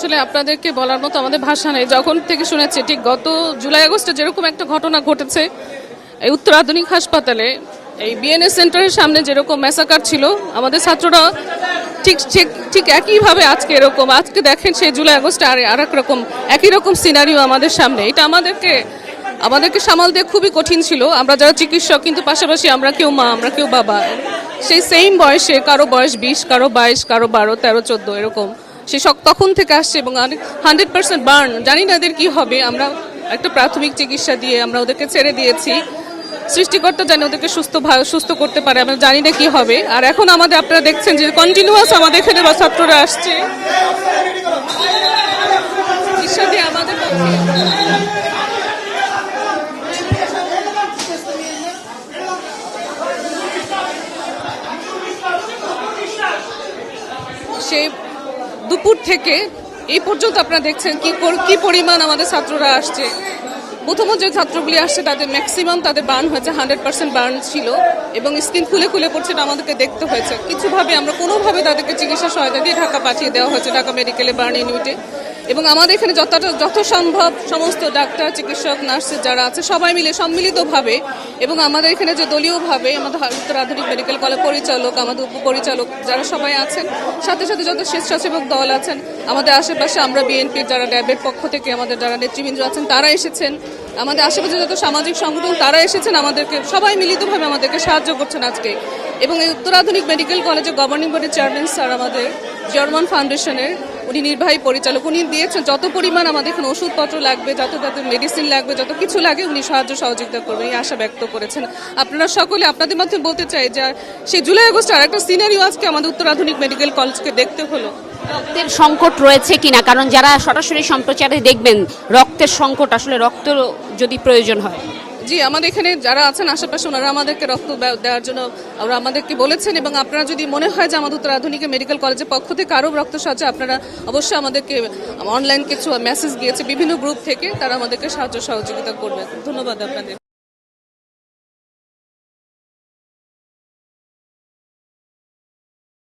আসলে আপনাদেরকে বলার মতো আমাদের ভাষা নেই। যখন থেকে শুনেছি ঠিক গত জুলাই আগস্টে যেরকম একটা ঘটনা ঘটেছে এই উত্তর আধুনিক হাসপাতালে, এই বিএনএস সেন্টারের সামনে যেরকম ম্যাসাকার ছিল, আমাদের ছাত্ররা ঠিক ঠিক ঠিক একইভাবে আজকে এরকম, আজকে দেখেন সেই জুলাই আগস্টে আর এক রকম একই রকম সিনারিও আমাদের সামনে। এটা আমাদেরকে সামাল দিয়ে খুবই কঠিন ছিল। আমরা যারা চিকিৎসক, কিন্তু পাশাপাশি আমরা কেউ মা, আমরা কেউ বাবা, সেই সেম বয়সে, কারো বয়স 20, কারো 22, কারো 12, 13, 14 এরকম। সে তখন থেকে আসছে এবং 100% বার্ন। জানি না এদের কি হবে। আমরা একটা প্রাথমিক চিকিৎসা দিয়ে আমরা ওদেরকে ছেড়ে দিয়েছি। সৃষ্টিকর্তা জানি ওদেরকে সুস্থ করতে পারে, আমরা জানি না কি হবে। আর এখন আপনারা দেখছেন যে কন্টিনিউয়াস আমাদের এখানে ছাত্ররা আসছে চিকিৎসা দিয়ে আমাদের সেই দুপুর থেকে এই পর্যন্ত আপনারা দেখছেন কি পরিমাণ আমাদের ছাত্ররা আসছে। প্রথমত যে ছাত্রগুলি আসছে তাদের ম্যাক্সিমাম তাদের বার্ন হয়েছে, 100% বার্ন ছিল এবং স্কিন খুলে খুলে পড়ছে। আমাদেরকে দেখতে হয়েছে কিছুভাবে, আমরা কোনোভাবে তাদেরকে চিকিৎসা সহায়তা দিয়ে ঢাকা পাঠিয়ে দেওয়া হয়েছে, ঢাকা মেডিকেলে বার্ন ইউনিটে। এবং আমাদের এখানে যত সম্ভব সমস্ত ডাক্তার, চিকিৎসক, নার্স যারা আছে সবাই মিলে সম্মিলিতভাবে এবং আমাদের এখানে যে দলীয়ভাবে আমাদের উত্তর আধুনিক মেডিকেল কলেজ পরিচালক, আমাদের উপপরিচালক যারা সবাই আছেন, সাথে সাথে যত স্বেচ্ছাসেবক দল আছেন আমাদের আশেপাশে, আমরা বিএনপির যারা ড্যাবের পক্ষ থেকে আমাদের যারা নেতৃবৃন্দ আছেন তারা এসেছেন, আমাদের আশেপাশে যত সামাজিক সংগঠন তারা এসেছেন, আমাদেরকে সবাই মিলিতভাবে আমাদেরকে সাহায্য করছেন আজকে। এবং এই উত্তর আধুনিক মেডিকেল কলেজের গভর্নিং বডির চেয়ারম্যান স্যার, আমাদের জার্মান ফাউন্ডেশনের উনি নির্বাহী পরিচালক, উনি দিয়েছেন যত পরিমাণ আমাদের এখানে ওষুধপত্র লাগবে, যত মেডিসিন লাগবে, যত কিছু লাগে উনি সাহায্য সহযোগিতা করবেন এই আশা ব্যক্ত করেছেন। আপনারা সকলে, আপনাদের মাধ্যমে বলতে চাই যে সেই জুলাই আগস্টে আরেকটা সিনারিও আজকে আমাদের উত্তর আধুনিক মেডিকেল কলেজকে দেখতে হলো। রক্তের সংকট রয়েছে কিনা, কারণ যারা সরাসরি সম্প্রচারে দেখবেন রক্তের সংকট, আসলে রক্ত যদি প্রয়োজন হয়। জি, আমাদের এখানে যারা আছেন আশেপাশে ওনারা আমাদেরকে রক্ত দেওয়ার জন্য আমাদেরকে বলেছেন। এবং আপনারা যদি মনে হয় যে আমাদের উত্তর আধুনিক মেডিকেল কলেজের পক্ষ থেকে আরও রক্ত সাহায্য, আপনারা অবশ্যই আমাদেরকে অনলাইন কিছু মেসেজ গিয়েছে বিভিন্ন গ্রুপ থেকে, তারা আমাদেরকে সাহায্য সহযোগিতা করবে। ধন্যবাদ আপনাদের।